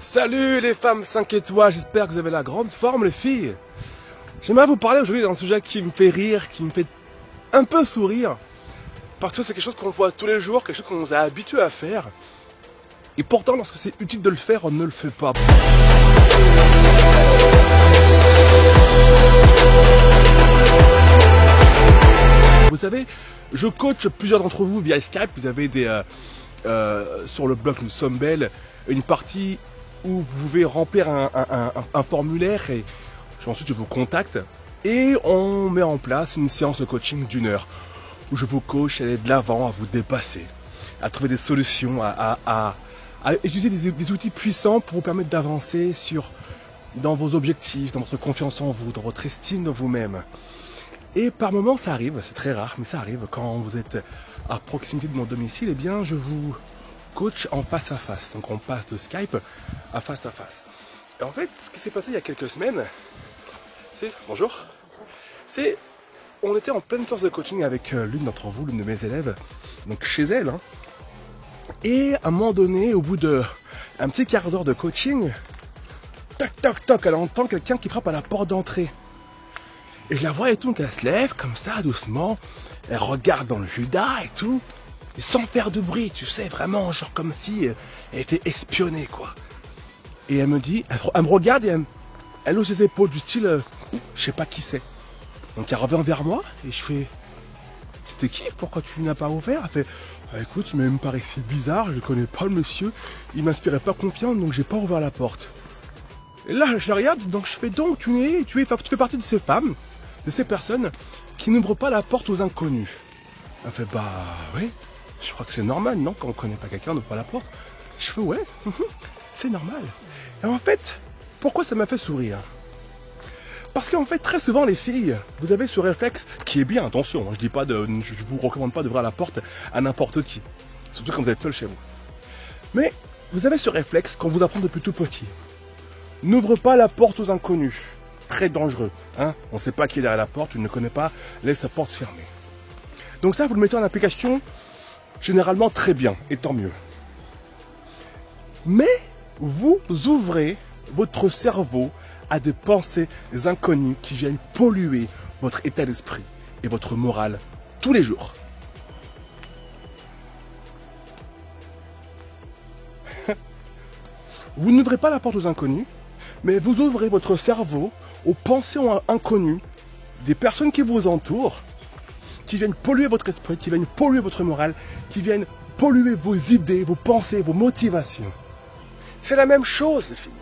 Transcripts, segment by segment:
Salut les femmes 5 étoiles, j'espère que vous avez la grande forme les filles. J'aimerais vous parler aujourd'hui d'un sujet qui me fait rire, qui me fait un peu sourire. Parce que c'est quelque chose qu'on voit tous les jours, quelque chose qu'on nous a habitués à faire. Et pourtant lorsque c'est utile de le faire, on ne le fait pas. Vous savez, je coach plusieurs d'entre vous via Skype. Vous avez sur le blog Nous sommes belles une partie où vous pouvez remplir un formulaire et ensuite je vous contacte et on met en place une séance de coaching d'1 heure où je vous coach à aller de l'avant, à vous dépasser, à trouver des solutions, à utiliser des outils puissants pour vous permettre d'avancer dans vos objectifs, dans votre confiance en vous, dans votre estime de vous-même. Et par moments ça arrive, c'est très rare, mais ça arrive quand vous êtes à proximité de mon domicile, eh bien je vous coach en face à face. Donc on passe de Skype à face à face. Et en fait, ce qui s'est passé il y a quelques semaines, on était en pleine séance de coaching avec l'une d'entre vous, l'une de mes élèves, donc chez elle. Et à un moment donné, au bout d'un petit quart d'heure de coaching, toc toc toc, elle entend quelqu'un qui frappe à la porte d'entrée. Et je la vois et tout, qu'elle se lève comme ça, doucement, elle regarde dans le Judas et tout, et sans faire de bruit, tu sais, vraiment, genre comme si elle était espionnée, quoi. Et elle me dit, elle me regarde et elle hausse ses épaules du style, je sais pas qui c'est. Donc elle revient vers moi et je fais, c'était qui? Pourquoi tu n'as pas ouvert? Elle fait, ah, écoute, il m'a même paru bizarre, je connais pas le monsieur, il m'inspirait pas confiance, donc j'ai pas ouvert la porte. Et là, je la regarde, donc je fais, donc tu fais partie de ces femmes, de ces personnes qui n'ouvrent pas la porte aux inconnus. Elle fait, bah oui, je crois que c'est normal, non? Quand on connaît pas quelqu'un, on n'ouvre pas la porte. Je fais, ouais, c'est normal. Et en fait, pourquoi ça m'a fait sourire? Parce qu'en fait, très souvent, les filles, vous avez ce réflexe qui est bien, attention, je vous recommande pas d'ouvrir la porte à n'importe qui, surtout quand vous êtes seul chez vous. Mais vous avez ce réflexe qu'on vous apprend depuis tout petit. N'ouvre pas la porte aux inconnus. Très dangereux, hein. On ne sait pas qui est derrière la porte, tu ne le connais pas, laisse la porte fermée. Donc ça, vous le mettez en application généralement très bien, et tant mieux. Mais vous ouvrez votre cerveau à des pensées inconnues qui viennent polluer votre état d'esprit et votre morale tous les jours. Vous n'ouvrez pas la porte aux inconnus, mais vous ouvrez votre cerveau aux pensées inconnues des personnes qui vous entourent, qui viennent polluer votre esprit, qui viennent polluer votre morale, qui viennent polluer vos idées, vos pensées, vos motivations. C'est la même chose, les filles.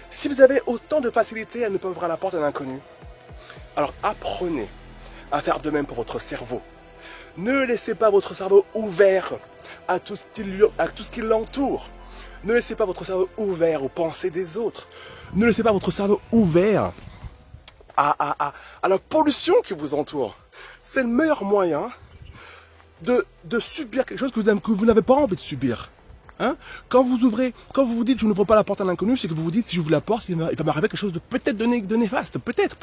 Si vous avez autant de facilité à ne pas ouvrir la porte à l'inconnu, alors apprenez à faire de même pour votre cerveau. Ne laissez pas votre cerveau ouvert à tout ce qui l'entoure. Ne laissez pas votre cerveau ouvert aux pensées des autres. Ne laissez pas votre cerveau ouvert à la pollution qui vous entoure. C'est le meilleur moyen de subir quelque chose que vous n'avez pas envie de subir. Hein? Quand vous vous dites je n'ouvre pas la porte à l'inconnu, c'est que vous vous dites si j'ouvre la porte, il va m'arriver quelque chose de peut-être de néfaste. Peut-être.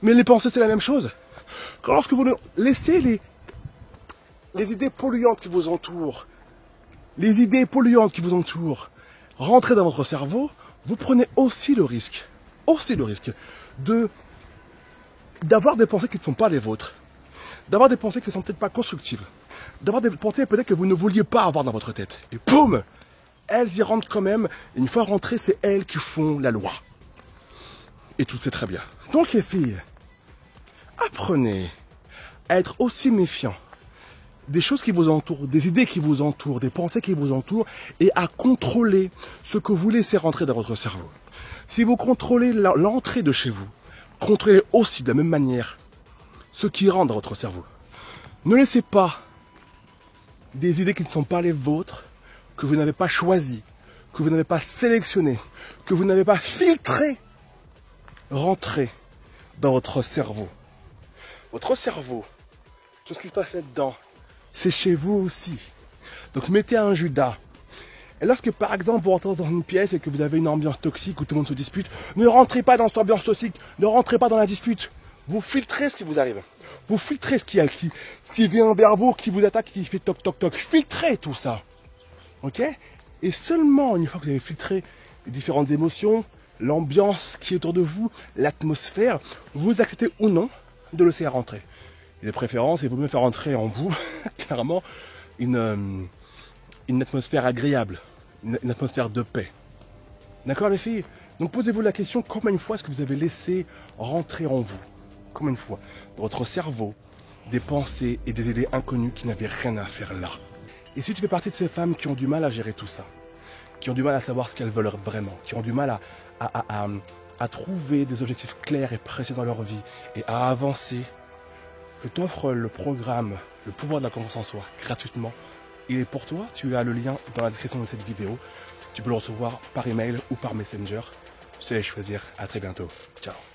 Mais les pensées, c'est la même chose. Lorsque vous laissez les idées polluantes qui vous entourent, rentrer dans votre cerveau, vous prenez aussi le risque d'avoir des pensées qui ne sont pas les vôtres, d'avoir des pensées qui ne sont peut-être pas constructives, d'avoir des pensées peut-être que vous ne vouliez pas avoir dans votre tête. Et boum, elles y rentrent quand même. Et une fois rentrées, c'est elles qui font la loi. Et tout c'est très bien. Donc les filles, apprenez à être aussi méfiants des choses qui vous entourent, des idées qui vous entourent, des pensées qui vous entourent, et à contrôler ce que vous laissez rentrer dans votre cerveau. Si vous contrôlez l'entrée de chez vous, contrôlez aussi de la même manière ce qui rentre dans votre cerveau. Ne laissez pas des idées qui ne sont pas les vôtres, que vous n'avez pas choisies, que vous n'avez pas sélectionnées, que vous n'avez pas filtrées, rentrer dans votre cerveau. Votre cerveau, tout ce qui se passe là-dedans, c'est chez vous aussi. Donc mettez un Judas. Et lorsque par exemple vous rentrez dans une pièce et que vous avez une ambiance toxique où tout le monde se dispute, ne rentrez pas dans cette ambiance toxique, ne rentrez pas dans la dispute. Vous filtrez ce qui vous arrive. Vous filtrez ce qui vient vers vous, qui vous attaque, qui fait toc toc toc. Filtrez tout ça. Ok? Et seulement une fois que vous avez filtré les différentes émotions, l'ambiance qui est autour de vous, l'atmosphère, vous acceptez ou non de laisser rentrer. Et de préférence, il vaut mieux faire rentrer en vous, clairement, une atmosphère agréable, une atmosphère de paix. D'accord les filles? Donc posez-vous la question, combien de fois est-ce que vous avez laissé rentrer en vous? Combien de fois? Dans votre cerveau, des pensées et des idées inconnues qui n'avaient rien à faire là. Et si tu fais partie de ces femmes qui ont du mal à gérer tout ça, qui ont du mal à savoir ce qu'elles veulent vraiment, qui ont du mal à trouver des objectifs clairs et précis dans leur vie et à avancer, je t'offre le programme Le pouvoir de la confiance en soi gratuitement. Il est pour toi, tu as le lien dans la description de cette vidéo. Tu peux le recevoir par email ou par Messenger. Je te laisse choisir. À très bientôt. Ciao.